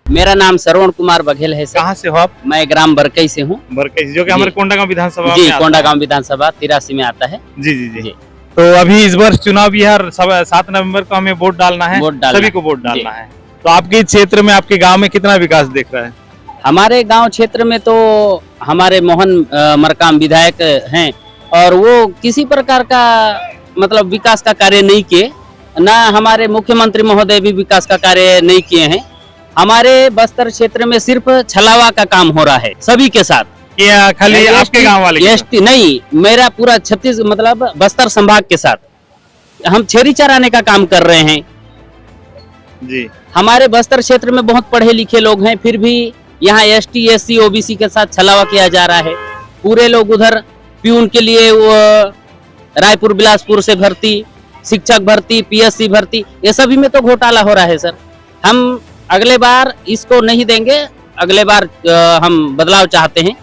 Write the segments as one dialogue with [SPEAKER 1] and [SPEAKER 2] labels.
[SPEAKER 1] मेरा नाम श्रवण कुमार बघेल है सर।
[SPEAKER 2] कहाँ से हो आप?
[SPEAKER 1] मैं ग्राम बरकई से हूँ।
[SPEAKER 2] बरकई, जो कि हमारे कोंडागांव विधानसभा
[SPEAKER 1] जी,
[SPEAKER 2] में आता है।
[SPEAKER 1] कोंडागांव विधानसभा 83 में आता है।
[SPEAKER 2] जी जी जी,
[SPEAKER 1] जी।
[SPEAKER 2] तो अभी इस बार चुनाव भी है और 7 नवंबर को हमें वोट डालना है, सभी को वोट डालना है। तो आपके क्षेत्र में, आपके गांव में कितना विकास दिख रहा है?
[SPEAKER 1] हमारे गांव क्षेत्र में तो हमारे मोहन मरकाम विधायक हैं और वो किसी प्रकार का मतलब विकास का कार्य नहीं किए, ना हमारे मुख्यमंत्री महोदय भी विकास का कार्य नहीं किए हैं। हमारे बस्तर क्षेत्र में सिर्फ छलावा का काम हो रहा है सभी के साथ।
[SPEAKER 2] क्या खाली आपके गांव वाले?
[SPEAKER 1] एसटी नहीं, मेरा पूरा छत्तीस मतलब बस्तर संभाग के साथ हम छेरी चराने का काम कर रहे हैं
[SPEAKER 2] जी।
[SPEAKER 1] हमारे बस्तर क्षेत्र में बहुत पढ़े लिखे लोग हैं, फिर भी यहाँ एसटी एससी ओबीसी के साथ छलावा किया जा रहा है। पूरे लोग उधर प्यून के लिए वो रायपुर बिलासपुर से भर्ती, शिक्षक भर्ती, पीएससी भर्ती, ये सभी में तो घोटाला हो रहा है सर। हम अगले बार इसको नहीं देंगे, अगले बार हम बदलाव चाहते हैं,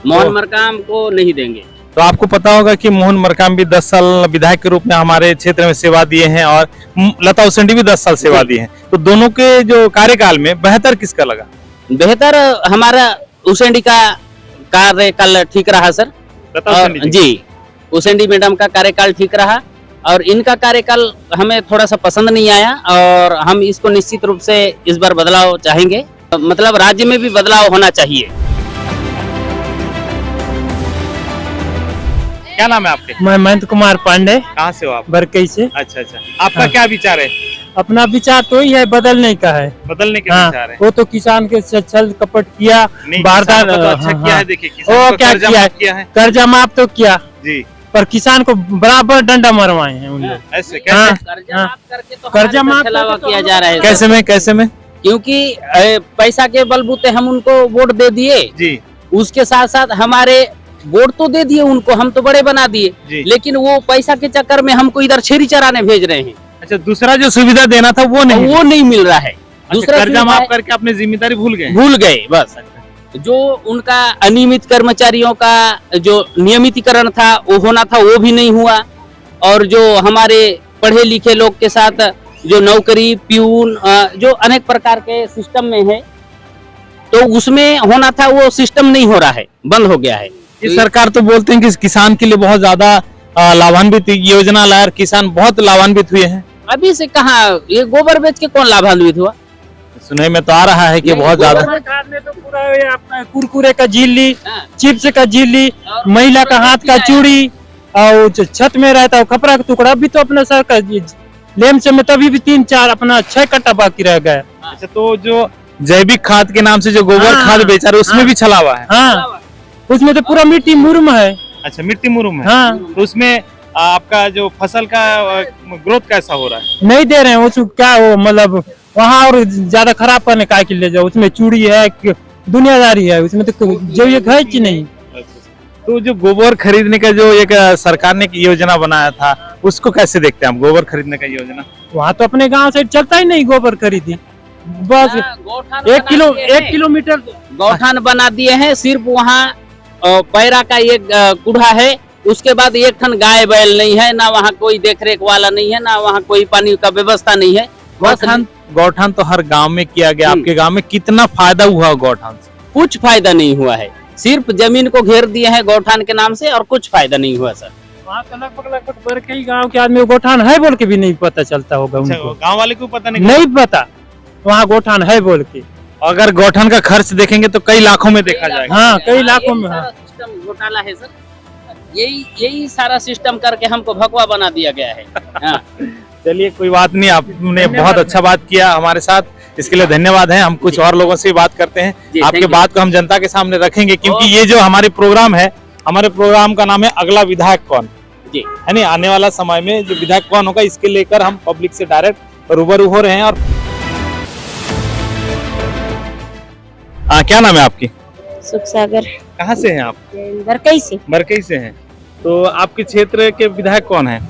[SPEAKER 1] मोहन मरकाम को नहीं देंगे।
[SPEAKER 2] तो आपको पता होगा कि मोहन मरकाम भी 10 साल विधायक के रूप में हमारे क्षेत्र में सेवा दिए हैं और लता उसेंडी भी 10 साल सेवा दी हैं। तो दोनों के जो कार्यकाल में बेहतर किसका लगा?
[SPEAKER 1] बेहतर हमारा उसेंडी का कार्यकाल ठीक रहा सर। जी, उसेंडी मैडम का कार्यकाल ठीक रहा और इनका कार्यकाल हमें थोड़ा सा पसंद नहीं आया और हम इसको निश्चित रूप से इस बार बदलाव चाहेंगे, मतलब राज्य में भी बदलाव होना चाहिए।
[SPEAKER 2] क्या नाम है आपके?
[SPEAKER 3] मैं महंत कुमार पांडे।
[SPEAKER 2] कहाँ से हो आप?
[SPEAKER 3] बरकई से।
[SPEAKER 2] अच्छा अच्छा, आपका क्या विचार है?
[SPEAKER 3] अपना विचार तो ही है बदलने का है।
[SPEAKER 2] बदलने के विचार है?
[SPEAKER 3] वो तो किसान के छल कपट किया,
[SPEAKER 2] वारदात तो अच्छा किया है। देखिए किसान को कर्जा माफ किया है,
[SPEAKER 3] कर्जा माफ तो किया
[SPEAKER 2] जी,
[SPEAKER 3] पर किसान को बराबर डंडा मरवाए हैं उन लोग।
[SPEAKER 2] ऐसे कैसे?
[SPEAKER 1] कर्जा माफ छलावा किया जा रहा है।
[SPEAKER 2] कैसे में? कैसे में?
[SPEAKER 1] क्योंकि पैसा के बलबूते हम उनको वोट दे दिए
[SPEAKER 2] जी,
[SPEAKER 1] उसके साथ साथ हमारे वोट तो दे दिए उनको, हम तो बड़े बना दिए, लेकिन वो पैसा के चक्कर में हमको इधर छेरी चराने भेज रहे हैं।
[SPEAKER 2] अच्छा, दूसरा जो सुविधा देना था वो नहीं
[SPEAKER 1] मिल रहा है।
[SPEAKER 2] दूसरा कर्जा माफ करके अपनी जिम्मेदारी भूल गए
[SPEAKER 1] बस। जो उनका अनियमित कर्मचारियों का जो नियमितीकरण था वो होना था, वो भी नहीं हुआ। और जो हमारे पढ़े लिखे लोग के साथ जो नौकरी प्यून जो अनेक प्रकार के सिस्टम में है, तो उसमें होना था, वो सिस्टम नहीं हो रहा है, बंद हो गया है।
[SPEAKER 2] ये सरकार तो बोलते हैं कि किसान के लिए बहुत ज्यादा लाभान्वित योजना लाया और किसान बहुत लाभान्वित हुए हैं।
[SPEAKER 1] अभी से कहाँ, ये गोबर बेच के कौन लाभान्वित हुआ?
[SPEAKER 2] सुनने में तो आ रहा है कि बहुत ज्यादा।
[SPEAKER 3] सरकार ने तो पूरा ये अपना कुरकुरे का झिल्ली, चिप्स का झिल्ली, महिला का हाथ का चूड़ी और जो छत में रहता है कपड़ा का टुकड़ा भी तो अपना सरकार लेम से में तभी भी 3-4 अपना 6 कट्टा बाकी रह गया।
[SPEAKER 2] अच्छा, तो जो जैविक खाद के नाम से जो गोबर खाद बेचा रहे उसमें भी छलावा है?
[SPEAKER 3] हाँ, उसमें तो पूरा मिट्टी मुर्म है।
[SPEAKER 2] अच्छा, मिट्टी मुर्म है।
[SPEAKER 3] हाँ,
[SPEAKER 2] तो उसमें आपका जो फसल का ग्रोथ कैसा हो रहा है? नहीं
[SPEAKER 3] दे रहे हैं उसको, क्या वो मतलब वहाँ और ज्यादा खराब करने का के ले जाओ, उसमें चूड़ी है, दुनियादारी है, उसमें तो जैविक है कि नहीं।
[SPEAKER 2] तो जो गोबर खरीदने का जो एक सरकार ने योजना बनाया था उसको कैसे देखते हैं आप? गोबर खरीदने का योजना
[SPEAKER 3] वहाँ तो अपने गांव से चलता ही नहीं गोबर खरीदी, बस 1 किलोमीटर
[SPEAKER 1] गौठान बना दिए हैं। सिर्फ वहाँ पैरा का एक कूड़ा है, उसके बाद एक ठन गाय बैल नहीं है, ना वहाँ कोई देखरेख वाला नहीं है, ना वहाँ कोई पानी का व्यवस्था नहीं है।
[SPEAKER 2] गौठान तो हर गांव में किया गया। आपके गांव में कितना फायदा हुआ गौठान से?
[SPEAKER 1] कुछ फायदा नहीं हुआ है, सिर्फ जमीन को घेर दिए हैं गौठान के नाम से और कुछ फायदा नहीं हुआ सर।
[SPEAKER 3] वहाँ तो लगभग बरकई गाँव के आदमी गौठान है बोल के भी नहीं पता चलता होगा उनको।
[SPEAKER 2] गाँव वाले को पता
[SPEAKER 3] नहीं पता वहाँ गौठान है बोल के।
[SPEAKER 2] अगर गौठान का खर्च देखेंगे तो कई लाखों में देखा जाएगा।
[SPEAKER 3] हाँ, कई लाखों में।
[SPEAKER 1] सिस्टम घोटाला है सर, यही सारा सिस्टम करके हमको भगवा बना दिया गया है। हाँ।
[SPEAKER 2] चलिए, कोई बात नहीं, आपने बहुत अच्छा बात किया हमारे साथ, इसके लिए धन्यवाद है। हम कुछ और लोगों से बात करते हैं, आपके बात को हम जनता के सामने रखेंगे, क्योंकि ये जो हमारे प्रोग्राम है, हमारे प्रोग्राम का नाम है अगला विधायक कौन,
[SPEAKER 1] जी
[SPEAKER 2] है नहीं। आने वाला समय में जो विधायक कौन होगा इसके लेकर हम पब्लिक से डायरेक्ट रूबरू हो रहे हैं। और क्या नाम है आपकी?
[SPEAKER 4] सुख सागर।
[SPEAKER 2] कहाँ से हैं आप?
[SPEAKER 4] बरकई से।
[SPEAKER 2] बरकई से हैं। तो आपके क्षेत्र के विधायक कौन है?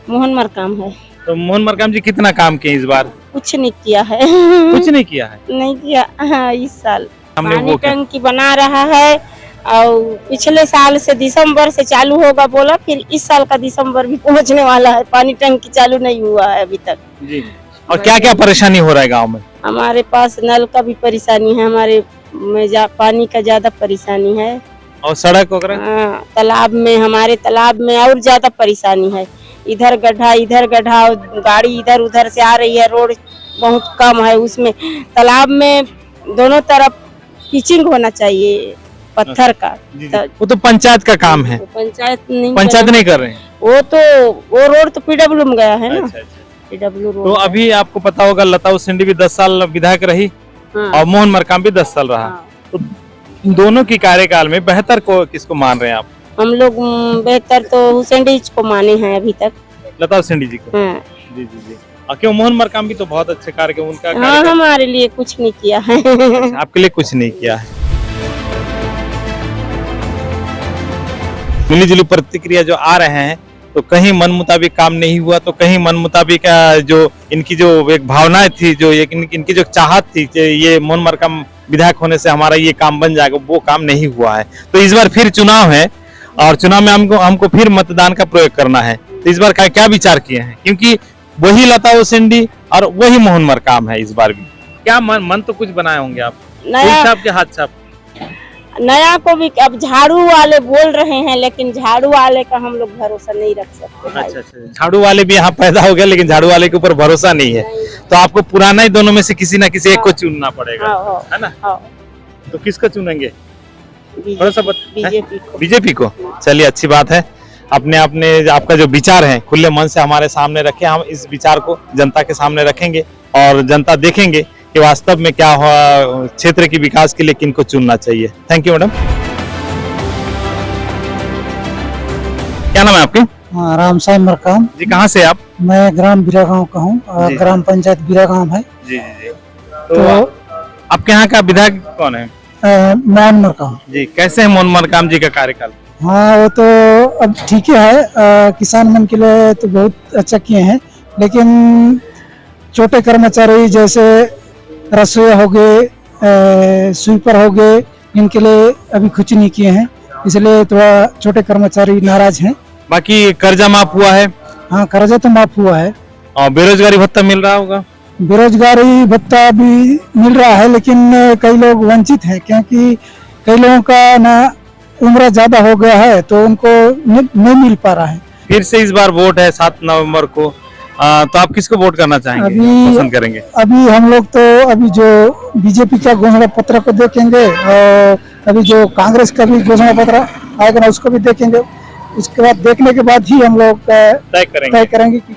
[SPEAKER 4] मोहन मरकाम है।
[SPEAKER 2] तो मोहन मरकाम जी कितना काम किए इस बार?
[SPEAKER 4] कुछ नहीं किया है।
[SPEAKER 2] कुछ नहीं किया है?
[SPEAKER 4] नहीं किया। हाँ, इस साल
[SPEAKER 2] हमने
[SPEAKER 4] पानी टंकी बना रहा है और पिछले साल से दिसंबर से चालू होगा बोला, फिर इस साल का दिसंबर भी पहुंचने वाला है, पानी टंकी चालू नहीं हुआ है अभी तक।
[SPEAKER 2] जी। और क्या क्या परेशानी हो रहा है गांव में?
[SPEAKER 4] हमारे पास नल का भी परेशानी है, हमारे में पानी का ज्यादा परेशानी है।
[SPEAKER 2] और सड़क वगैरह?
[SPEAKER 4] हाँ, तालाब में, हमारे तालाब में और ज्यादा परेशानी है। इधर गड्ढा और गाड़ी इधर उधर से आ रही है, रोड बहुत कम है उसमें। तालाब में दोनों तरफ पिचिंग होना चाहिए पत्थर का।
[SPEAKER 2] वो तो पंचायत का काम है,
[SPEAKER 4] पंचायत
[SPEAKER 2] नहीं कर रहे हैं।
[SPEAKER 4] वो रोड तो पीडब्ल्यू में गया है ना।
[SPEAKER 2] अच्छा, अच्छा।
[SPEAKER 4] PW road.
[SPEAKER 2] तो अभी आपको पता होगा लता उसेंडी भी 10 साल विधायक रही।
[SPEAKER 4] हाँ।
[SPEAKER 2] और मोहन मरकाम भी 10 साल रहा।
[SPEAKER 4] हाँ।
[SPEAKER 2] तो इन दोनों की कार्यकाल में बेहतर को किसको मान रहे हैं आप?
[SPEAKER 4] हम लोग बेहतर तो हुसैन को माने हैं अभी तक।
[SPEAKER 2] लता उसेंडी जी को।
[SPEAKER 4] हाँ।
[SPEAKER 2] जी जी जी। और क्यों मोहन मरकाम भी तो बहुत अच्छे कार्य उनका
[SPEAKER 4] हाँ, हमारे लिए कुछ नहीं किया है।
[SPEAKER 2] आपके लिए कुछ नहीं किया है। मिली जुली प्रतिक्रिया जो आ रहे हैं, तो कहीं मन मुताबिक काम नहीं हुआ, तो कहीं मन मुताबिक जो इनकी जो एक भावनाएं थी, जो इनकी जो चाहत थी कि ये मोहन मरकाम विधायक होने से हमारा ये काम बन जाएगा, वो काम नहीं हुआ है। तो इस बार फिर चुनाव है और चुनाव में हमको फिर मतदान का प्रयोग करना है। तो इस बार क्या विचार किए हैं? क्योंकि वही लता उसेंडी और वही मोहन मरकाम है इस बार भी। क्या मन तो कुछ बनाए होंगे आप?
[SPEAKER 4] नया
[SPEAKER 2] के हाथ छाप।
[SPEAKER 4] नया को भी अब झाड़ू वाले बोल रहे हैं, लेकिन झाड़ू वाले का हम लोग भरोसा नहीं रख सकते भाई।
[SPEAKER 2] अच्छा अच्छा। झाड़ू वाले भी यहाँ पैदा हो गए, लेकिन झाड़ू वाले के ऊपर भरोसा नहीं है। तो आपको पुराना ही दोनों में से किसी ना किसी एक को चुनना पड़ेगा, है ना? तो किसको चुनेंगे? बीजेपी को। चलिए, अच्छी बात है। अपने आपका जो विचार है खुले मन से हमारे सामने रखे। हम इस विचार को जनता के सामने रखेंगे और जनता देखेंगे कि वास्तव में क्या हुआ, क्षेत्र के विकास के लिए किनको चुनना चाहिए। Thank you madam. क्या नाम है आपके?
[SPEAKER 3] राम साहब मरकाम
[SPEAKER 2] जी। कहाँ से आप?
[SPEAKER 3] मैं ग्राम बिरागांव का हूँ, ग्राम पंचायत बिरागांव है।
[SPEAKER 2] जी जी जी। तो आपके यहाँ का विधायक कौन है?
[SPEAKER 3] मोहन मरकाम
[SPEAKER 2] जी। कैसे है मोहन मरकाम जी का कार्यकाल?
[SPEAKER 3] हाँ, वो तो अब ठीक ही है। किसान मन के लिए तो बहुत अच्छा किए हैं, लेकिन छोटे कर्मचारी जैसे रसोईया हो गए, स्वीपर हो गए, इनके लिए अभी कुछ नहीं किए हैं, इसलिए थोड़ा छोटे कर्मचारी नाराज हैं।
[SPEAKER 2] बाकी कर्जा माफ हुआ है?
[SPEAKER 3] हाँ, कर्जा तो माफ हुआ है।
[SPEAKER 2] और बेरोजगारी भत्ता मिल रहा होगा?
[SPEAKER 3] बेरोजगारी भत्ता भी मिल रहा है, लेकिन कई लोग वंचित हैं, क्योंकि कई लोगों का ना उम्र ज्यादा हो गया है, तो उनको नहीं मिल पा रहा है।
[SPEAKER 2] फिर से इस बार वोट है 7 नवंबर को, तो आप किसको वोट करना चाहेंगे, पसंद करेंगे?
[SPEAKER 3] अभी हम लोग तो अभी जो बीजेपी का घोषणा पत्र को देखेंगे, और अभी जो कांग्रेस का भी घोषणा पत्र आएगा ना, उसको भी देखेंगे। उसके बाद देखने के बाद ही हम लोग तय करेंगे कि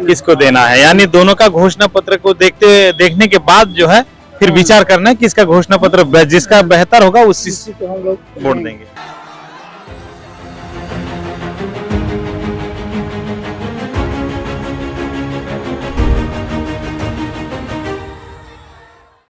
[SPEAKER 3] किसको देना है। यानी दोनों का घोषणा पत्र को देखने के बाद जो है फिर विचार करना है कि इसका घोषणा पत्र जिसका बेहतर होगा उसी को हम लोग वोट देंगे।